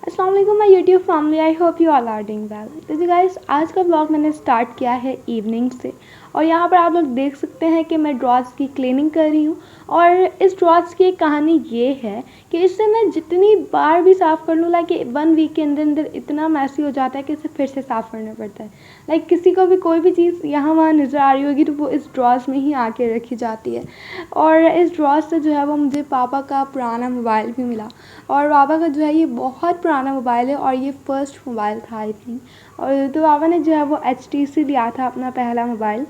अस्सलाम वालेकुम my YouTube family, I hope you all are doing well. तो जी गाइस, आज का ब्लॉग मैंने स्टार्ट किया है इवनिंग से और यहाँ पर आप लोग देख सकते हैं कि मैं ड्रॉर्स की क्लीनिंग कर रही हूँ। और इस ड्रॉर्स की एक कहानी ये है कि इससे मैं जितनी बार भी साफ़ कर लूँ, लाइक 1 वीक के अंदर अंदर इतना मैसी हो जाता है कि इसे फिर से साफ़ करना पड़ता है। लाइक किसी को भी कोई भी चीज़ यहाँ वहाँ नज़र आ रही होगी तो वो इस ड्रॉर्स में ही आके रखी जाती है। और इस ड्रॉर्स से जो है वो मुझे पापा का पुराना मोबाइल भी मिला। और पापा का जो है ये बहुत पुराना मोबाइल है और ये फर्स्ट मोबाइल था आई थिंक। और तो पापा ने जो है वो HTC लिया था अपना पहला मोबाइल।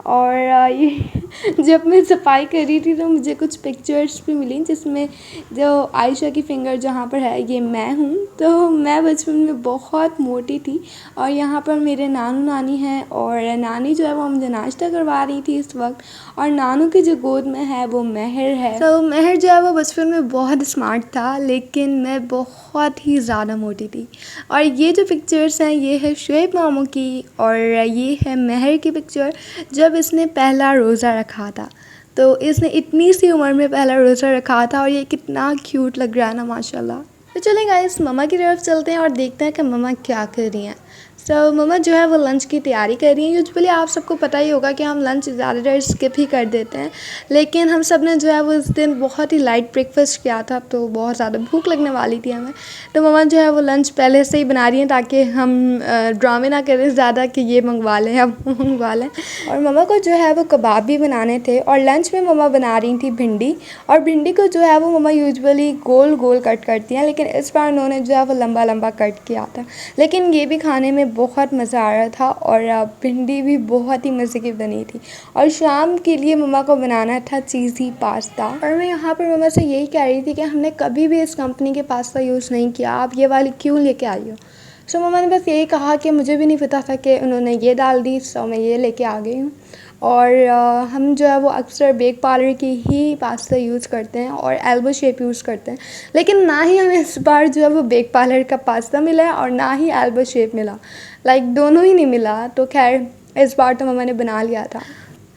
और ये जब मैं सफाई कर रही थी तो मुझे कुछ पिक्चर्स भी मिली जिसमें जो आयशा की फिंगर जहाँ पर है ये मैं हूँ। तो मैं बचपन में बहुत मोटी थी और यहाँ पर मेरे नानू नानी हैं और नानी जो है वो मुझे नाश्ता करवा रही थी इस वक्त। और नानू की जो गोद में है वो महर है। तो महर जो है वो बचपन में बहुत स्मार्ट था लेकिन मैं बहुत ही ज़्यादा मोटी थी। और ये जो पिक्चर्स हैं ये है शुएब मामू की और ये है महर की पिक्चर जब इसने पहला रोज़ा रखा था। तो इसने इतनी सी उम्र में पहला रोज़ा रखा था और ये कितना क्यूट लग रहा है ना माशाल्लाह। तो चलें गाइस, मम्मा की तरफ चलते हैं और देखते हैं कि मम्मा क्या कर रही हैं। मम्मा जो है वो लंच की तैयारी कर रही हैं। यूजुअली आप सबको पता ही होगा कि हम लंच ज़्यादातर स्किप ही कर देते हैं, लेकिन हम सब ने जो है वो इस दिन बहुत ही लाइट ब्रेकफास्ट किया था तो बहुत ज़्यादा भूख लगने वाली थी हमें। तो मम्मा जो है वो लंच पहले से ही बना रही हैं ताकि हम ड्रामे ना करें ज़्यादा कि ये मंगवा लें अब मंगवा लें। और मम्मा को जो है वो कबाब भी बनाने थे और लंच में मम्मा बना रही थी भिंडी। और भिंडी को जो है वो मम्मा यूजुअली गोल गोल कट करती हैं, लेकिन इस बार उन्होंने जो है वो लंबा लंबा कट किया था। लेकिन ये भी खाने में बहुत मज़ा आ रहा था और भिंडी भी बहुत ही मज़े की बनी थी। और शाम के लिए मम्मा को बनाना था चीज़ी पास्ता। और मैं यहाँ पर मम्मा से यही कह रही थी कि हमने कभी भी इस कंपनी के पास्ता यूज़ नहीं किया, आप ये वाली क्यों लेके आई हो। मम्मा ने बस यही कहा कि मुझे भी नहीं पता था कि उन्होंने ये डाल दी, सो मैं ये लेके आ गई हूँ। और हम जो है वो अक्सर बेक पार्लर की ही पास्ता यूज़ करते हैं और एल्बो शेप यूज़ करते हैं। लेकिन ना ही हमें इस बार जो है वो बेक पार्लर का पास्ता मिला है और ना ही एल्बो शेप मिला, लाइक दोनों ही नहीं मिला। तो खैर इस बार तो मम्मा ने बना लिया था।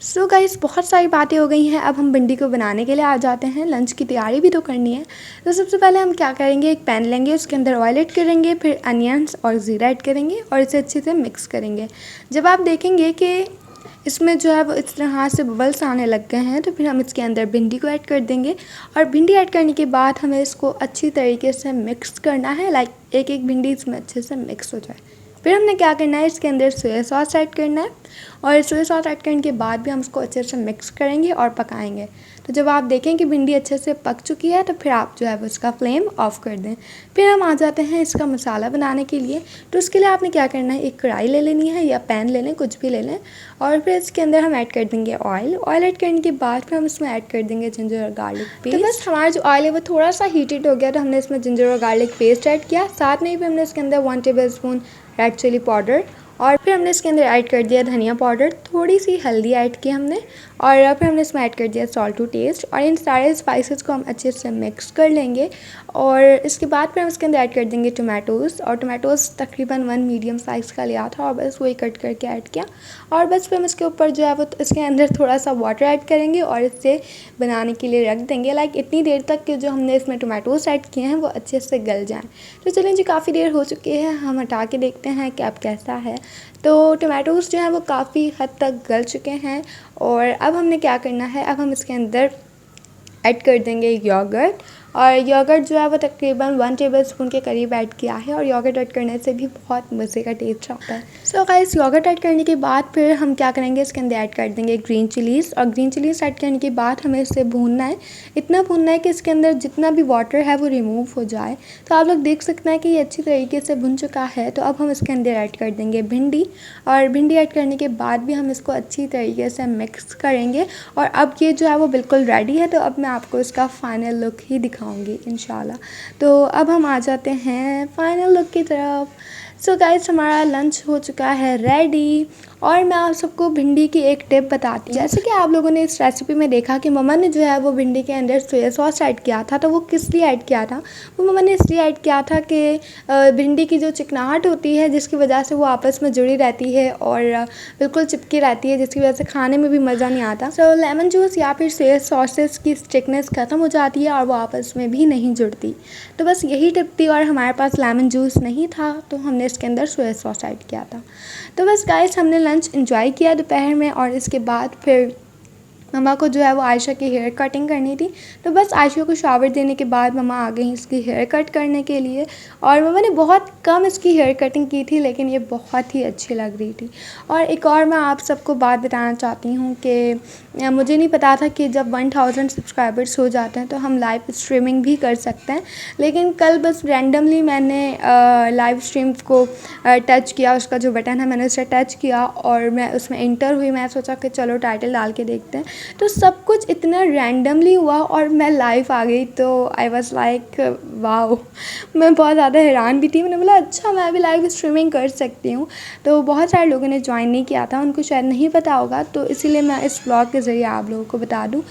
सो गाइस, बहुत सारी बातें हो गई हैं, अब हम भिंडी को बनाने के लिए आ जाते हैं। लंच की तैयारी भी तो करनी है। तो सबसे पहले हम क्या करेंगे, एक पैन लेंगे, उसके अंदर ऑयल ऐड करेंगे, फिर अनियंस और ज़ीरा ऐड करेंगे और इसे अच्छे से मिक्स करेंगे। जब आप देखेंगे कि इसमें जो है वो इस तरह हाथ से बबल्स आने लग गए हैं तो फिर हम इसके अंदर भिंडी को ऐड कर देंगे। और भिंडी ऐड करने के बाद हमें इसको अच्छी तरीके से मिक्स करना है, लाइक एक एक भिंडी इसमें अच्छे से मिक्स हो जाए। फिर हमने क्या करना है, इसके अंदर सोया सॉस ऐड करना है और सोया सॉस ऐड करने के बाद भी हम इसको अच्छे से मिक्स करेंगे और पकाएंगे। तो जब आप देखें कि भिंडी अच्छे से पक चुकी है तो फिर आप जो है वो इसका फ्लेम ऑफ़ कर दें। फिर हम आ जाते हैं इसका मसाला बनाने के लिए। तो उसके लिए आपने क्या करना है, एक कढ़ाई ले लेनी है या पैन ले लें, कुछ भी ले लें। और फिर इसके अंदर हम ऐड कर देंगे ऑयल। ऑयल ऐड करने के बाद फिर हम इसमें ऐड कर देंगे जिंजर और गार्लिक पेस्ट। तो बस हमारा जो ऑयल है वो थोड़ा सा हीटेड हो गया तो हमने इसमें जिंजर और गार्लिक पेस्ट ऐड किया। साथ में ही हमने इसके अंदर 1 tablespoon red chili powder और फिर हमने इसके अंदर ऐड कर दिया धनिया पाउडर, थोड़ी सी हल्दी ऐड की हमने और फिर हमने इसमें ऐड कर दिया सॉल्ट टू टेस्ट। और इन सारे स्पाइसेस को हम अच्छे से मिक्स कर लेंगे। और इसके बाद फिर हम इसके अंदर ऐड कर देंगे टोमेटोज़। और टोमेटोज़ तकरीबन 1 मीडियम साइज़ का लिया था और बस वही कट करके ऐड किया। और बस फिर हम इसके ऊपर जो है वो इसके अंदर थोड़ा सा वाटर ऐड करेंगे और इसे बनाने के लिए रख देंगे, लाइक इतनी देर तक कि जो हमने इसमें टोमेटोज़ ऐड किए हैं वो अच्छे से गल जाएँ। तो चलें जी, काफ़ी देर हो चुकी है, हम हटा के देखते हैं कि अब कैसा है। तो टोमेटोज़ जो हैं वो काफ़ी हद तक गल चुके हैं। और अब हमने क्या करना है, अब हम इसके अंदर ऐड कर देंगे योगर्ट। और योगर्ट जो है वो तकरीबन 1 टेबल स्पून के करीब ऐड किया है और योगर्ट ऐड करने से भी बहुत मज़े का टेस्ट आता है। सो गाइस, योगर्ट ऐड करने के बाद फिर हम क्या करेंगे, इसके अंदर ऐड कर देंगे ग्रीन चिलीज़। और ग्रीन चिलीज़ ऐड करने के बाद हमें इसे भूनना है, इतना भूनना है कि इसके अंदर जितना भी वाटर है वो रिमूव हो जाए। तो आप लोग देख सकते हैं कि ये अच्छी तरीके से भुन चुका है। तो अब हम इसके अंदर ऐड कर देंगे भिंडी। और भिंडी ऐड करने के बाद भी हम इसको अच्छी तरीके से मिक्स करेंगे। और अब ये जो है वो बिल्कुल रेडी है। तो अब मैं आपको इसका फ़ाइनल लुक ही दिखाऊंगी इंशाल्लाह। तो अब हम आ जाते हैं फ़ाइनल लुक की तरफ। सो गाइस, हमारा लंच हो चुका है रेडी। और मैं आप सबको भिंडी की एक टिप बताती हूँ। जैसे कि आप लोगों ने इस रेसिपी में देखा कि मम्मा ने जो है वो भिंडी के अंदर सोया सॉस ऐड किया था। तो वो किस लिए ऐड किया था? वो मम्मा ने इसलिए ऐड किया था कि भिंडी की जो चिकनाहट होती है, जिसकी वजह से वो आपस में जुड़ी रहती है और बिल्कुल चिपकी रहती है, जिसकी वजह से खाने में भी मज़ा नहीं आता। सो लेमन जूस या फिर सोया सॉसेस की स्टिकनेस ख़त्म हो जाती है और वो आपस में भी नहीं जुड़ती। तो बस यही टिप थी और हमारे पास लेमन जूस नहीं था तो हमने इसके अंदर सोया सॉस ऐड किया था। तो बस गाइस, हमने लंच एंजॉय किया दोपहर में और इसके बाद फिर मम्मा को जो है वो आयशा की हेयर कटिंग करनी थी। तो बस आयशा को शावर देने के बाद मम्मा आ गई इसकी हेयर कट करने के लिए। और मम्मा ने बहुत कम इसकी हेयर कटिंग की थी, लेकिन ये बहुत ही अच्छी लग रही थी। और एक और मैं आप सबको बात बताना चाहती हूँ कि मुझे नहीं पता था कि जब 1000 सब्सक्राइबर्स हो जाते हैं तो हम लाइव स्ट्रीमिंग भी कर सकते हैं। लेकिन कल बस रैंडमली मैंने लाइव स्ट्रीम को टच किया, उसका जो बटन है मैंने उसे टच किया और मैं उसमें इंटर हुई। मैं सोचा कि चलो टाइटल डाल के देखते हैं। तो सब कुछ इतना रैंडमली हुआ और मैं लाइव आ गई। तो आई वाज लाइक वाओ, मैं बहुत ज़्यादा हैरान भी थी। मैंने बोला अच्छा, मैं भी लाइव स्ट्रीमिंग कर सकती हूँ। तो बहुत सारे लोगों ने ज्वाइन नहीं किया था, उनको शायद नहीं पता होगा, तो इसीलिए मैं इस ब्लॉग के ज़रिए आप लोगों को बता दूँ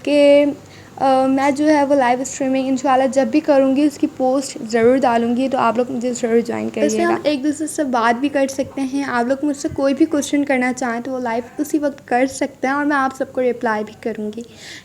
कि मैं जो है वो लाइव स्ट्रीमिंग इंशाल्लाह जब भी करूँगी उसकी पोस्ट ज़रूर डालूँगी। तो आप लोग मुझे ज़रूर ज्वाइन करिएगा। इसमें हम एक दूसरे से बात भी कर सकते हैं। आप लोग मुझसे कोई भी क्वेश्चन करना चाहें तो वो लाइव उसी वक्त कर सकते हैं और मैं आप सबको रिप्लाई भी करूँगी।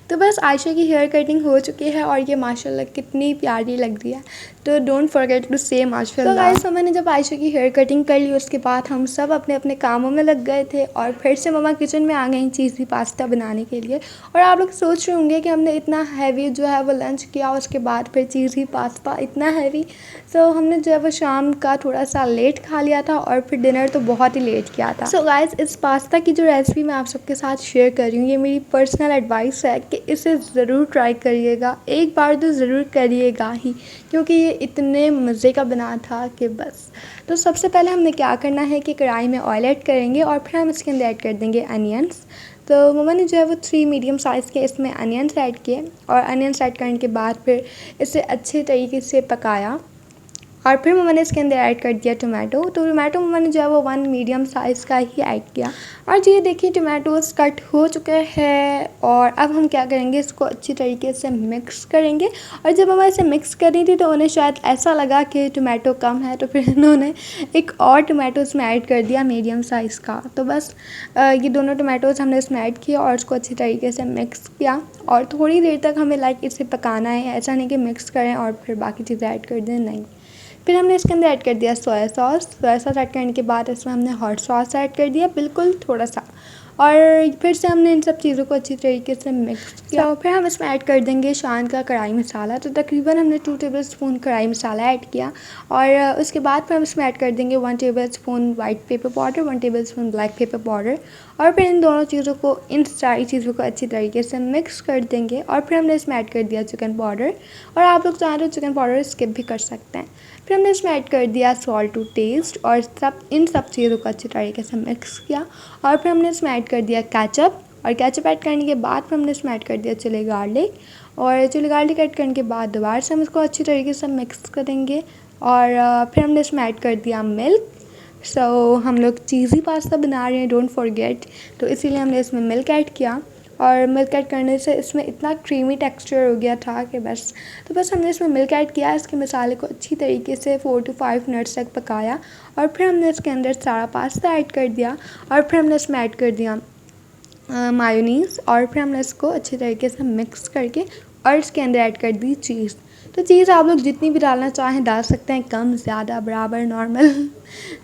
तो बस आयशा की हेयर कटिंग हो चुकी है और ये माशाल्लाह कितनी प्यारी लग रही है। तो डोंट फॉरगेट टू से माशाल्लाह। तो गाइस, मैंने जब आयशा की हेयर कटिंग कर ली उसके बाद हम सब अपने अपने कामों में लग गए थे और फिर से मम्मा किचन में आ गई चीज़ी पास्ता बनाने के लिए। और आप लोग सोच रहे होंगे कि हमने इतना हैवी जो है वो लंच किया, उसके बाद फिर चीज़ी पास्ता इतना हैवी। सो हमने जो है वो शाम का थोड़ा सा लेट खा लिया था और फिर डिनर तो बहुत ही लेट किया था। सो गाइस, इस पास्ता की जो रेसिपी मैं आप सबके साथ शेयर कर रही हूँ, ये मेरी पर्सनल एडवाइस है कि इसे ज़रूर ट्राई करिएगा, एक बार तो ज़रूर करिएगा ही, क्योंकि ये इतने मज़े का बना था कि बस। तो सबसे पहले हमने क्या करना है कि कढ़ाई में ऑयल ऐड करेंगे और फिर हम इसके अंदर ऐड कर देंगे अनियंस। तो मम्मा ने जो है वो 3 मीडियम साइज़ के इसमें अनियंस ऐड किए और अनियंस ऐड करने के बाद फिर इसे अच्छे तरीके से पकाया। और फिर मैंने इसके अंदर ऐड कर दिया टोमेटो। तो टोमेटो मैंने जो है वो 1 मीडियम साइज़ का ही ऐड किया। और ये देखिए टोमेटोज़ कट हो चुके हैं और अब हम क्या करेंगे, इसको अच्छी तरीके से मिक्स करेंगे। और जब मम्मा इसे मिक्स कर रही थी तो उन्हें शायद ऐसा लगा कि टोमेटो कम है, तो फिर इन्होंने एक और टोमेटो इसमें ऐड कर दिया मीडियम साइज़ का। तो बस ये दोनों टोमेटोज़ हमने इसमें ऐड किया और उसको अच्छी तरीके से मिक्स किया और थोड़ी देर तक हमें इसे पकाना है। ऐसा नहीं कि मिक्स करें और फिर बाकी चीज़ें ऐड कर दें, नहीं। फिर हमने इसके अंदर ऐड कर दिया सोया सॉस ऐड करने के बाद इसमें हमने हॉट सॉस ऐड कर दिया, बिल्कुल थोड़ा सा। और फिर से हमने इन सब चीज़ों को अच्छी तरीके से मिक्स किया। तो फिर हम इसमें ऐड कर देंगे शान का कढ़ाई मसाला। तो तकरीबन हमने 2 टेबलस्पून कढ़ाई मसाला ऐड किया और उसके बाद फिर हम इसमें ऐड कर देंगे 1 tablespoon white pepper powder, 1 tablespoon black pepper powder. और फिर इन दोनों चीज़ों को, इन सारी चीज़ों को अच्छी तरीके से मिक्स कर देंगे। और फिर हमने इसमें ऐड कर दिया चिकन पाउडर, और आप लोग चाहें तो चिकन पाउडर स्किप भी कर सकते हैं। फिर हमने इसमें ऐड कर दिया सॉल्ट टू टेस्ट और इन सब चीज़ों को अच्छी तरीके से मिक्स किया। और फिर हमने इसमें ऐड कर दिया केचप, और केचप ऐड करने के बाद फिर हमने इसमें ऐड कर दिया चिली गार्लिक। और चिली गार्लिक ऐड करने के बाद दोबारा से हम इसको अच्छी तरीके से मिक्स करेंगे। और फिर हमने इसमें ऐड कर दिया मिल्क। हम लोग चीज़ी पास्ता बना रहे हैं, डोंट फॉरगेट, तो इसीलिए हमने इसमें मिल्क ऐड किया। और मिल्क ऐड करने से इसमें इतना क्रीमी टेक्सचर हो गया था कि बस। तो बस हमने इसमें मिल्क ऐड किया, इसके मसाले को अच्छी तरीके से 4 to 5 मिनट्स तक पकाया। और फिर हमने इसके अंदर सारा पास्ता ऐड कर दिया और फिर हमने इसमें ऐड कर दिया मायोनीज़। और फिर हमने इसको अच्छी तरीके से मिक्स करके और इसके अंदर ऐड कर दी चीज़। तो चीज़ आप लोग जितनी भी डालना चाहें डाल सकते हैं, कम, ज़्यादा, बराबर, नॉर्मल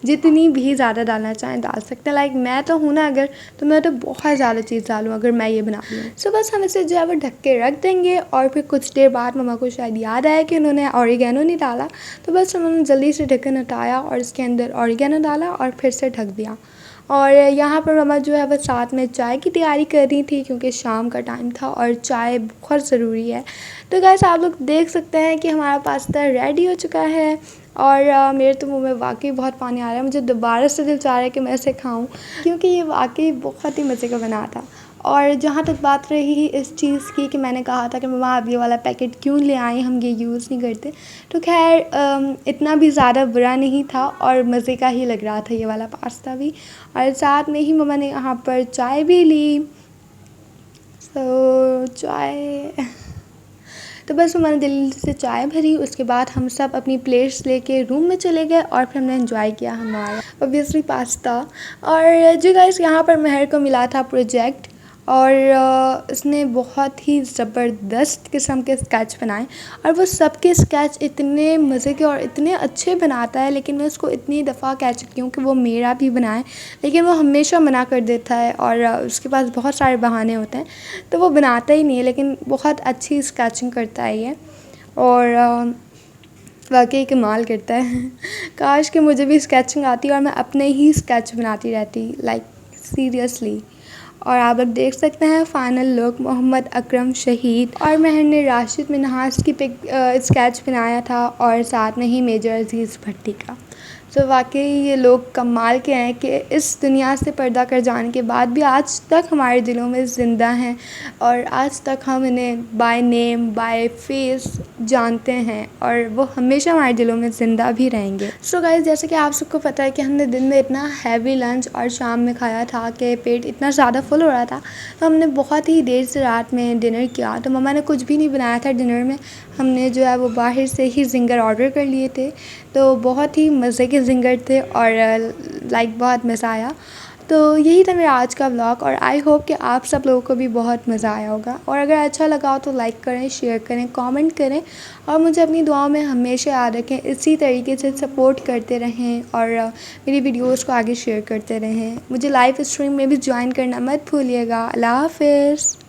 जितनी भी ज़्यादा डालना चाहें डाल सकते हैं। मैं तो हूँ ना, अगर तो मैं तो बहुत ज़्यादा चीज़ डालूँ अगर मैं ये बना लूँ। सो बस हम इसे जो है वो ढक के रख देंगे। और फिर कुछ देर बाद मम्मा को शायद याद आया कि उन्होंने ऑरिगेनो नहीं डाला, तो बस उन्होंने जल्दी से ढक्कन हटाया और इसके अंदर ऑरिगेनो डाला और फिर से ढक दिया। और यहाँ पर मम्मा जो है वो साथ में चाय की तैयारी कर रही थी, क्योंकि शाम का टाइम था और चाय बहुत ज़रूरी है। तो गाइस, आप लोग देख सकते हैं कि हमारा पास्ता रेडी हो चुका है। और मेरे तो मुंह में वाकई बहुत पानी आ रहा है, मुझे दोबारा से दिल चाह रहा है कि मैं इसे खाऊं, क्योंकि ये वाकई बहुत ही मज़े का बना था। और जहाँ तक बात रही इस चीज़ की कि मैंने कहा था कि मम्मा आप ये वाला पैकेट क्यों ले आए, हम ये यूज़ नहीं करते, तो खैर इतना भी ज़्यादा बुरा नहीं था और मज़े का ही लग रहा था ये वाला पास्ता भी। और साथ में ही मम्मा ने यहाँ पर चाय भी ली। चाय तो बस मैंने दिल से चाय भरी। उसके बाद हम सब अपनी प्लेट्स लेके रूम में चले गए और फिर हमने एंजॉय किया हमारा ऑब्वियसली पास्ता। और जो गाइस यहाँ पर महर को मिला था प्रोजेक्ट, और उसने बहुत ही ज़बरदस्त किस्म के स्केच बनाए और वो सबके स्केच इतने मज़े के और इतने अच्छे बनाता है। लेकिन मैं उसको इतनी दफ़ा कह चुकी हूँ कि वो मेरा भी बनाए, लेकिन वो हमेशा मना कर देता है और उसके पास बहुत सारे बहाने होते हैं, तो वो बनाता ही नहीं है। लेकिन बहुत अच्छी स्केचिंग करता है ये, और वाकई कमाल करता है। काश कि मुझे भी स्केचिंग आती और मैं अपने ही स्केच बनाती रहती, लाइक सीरियसली। और आप लोग देख सकते हैं फ़ाइनल लुक मोहम्मद अकरम शहीद और महर ने राशिद मिन्हास की पिक स्केच बनाया था, और साथ में ही मेजर अजीज़ भट्टी का। तो वाकई ये लोग कमाल के हैं कि इस दुनिया से पर्दा कर जाने के बाद भी आज तक हमारे दिलों में ज़िंदा हैं, और आज तक हम इन्हें बाय नेम बाय फेस जानते हैं, और वो हमेशा हमारे दिलों में ज़िंदा भी रहेंगे। सो गाइस, जैसे कि आप सबको पता है कि हमने दिन में इतना हैवी लंच और शाम में खाया था कि पेट इतना ज़्यादा फुल हो रहा था, तो हमने बहुत ही देर से रात में डिनर किया। तो मम्मा ने कुछ भी नहीं बनाया था डिनर में, हमने जो है वो बाहर से ही ज़िंगर ऑर्डर कर लिए थे। तो बहुत ही मज़े के ज़िंगर थे और लाइक बहुत मज़ा आया। तो यही था मेरा आज का व्लॉग, और आई होप कि आप सब लोगों को भी बहुत मज़ा आया होगा। और अगर अच्छा लगा हो तो लाइक करें, शेयर करें, कमेंट करें, और मुझे अपनी दुआओं में हमेशा याद रखें। इसी तरीके से सपोर्ट करते रहें और मेरी वीडियोस को आगे शेयर करते रहें। मुझे लाइव स्ट्रीम में भी ज्वाइन करना मत भूलिएगा। अल्लाह हाफ़िज़।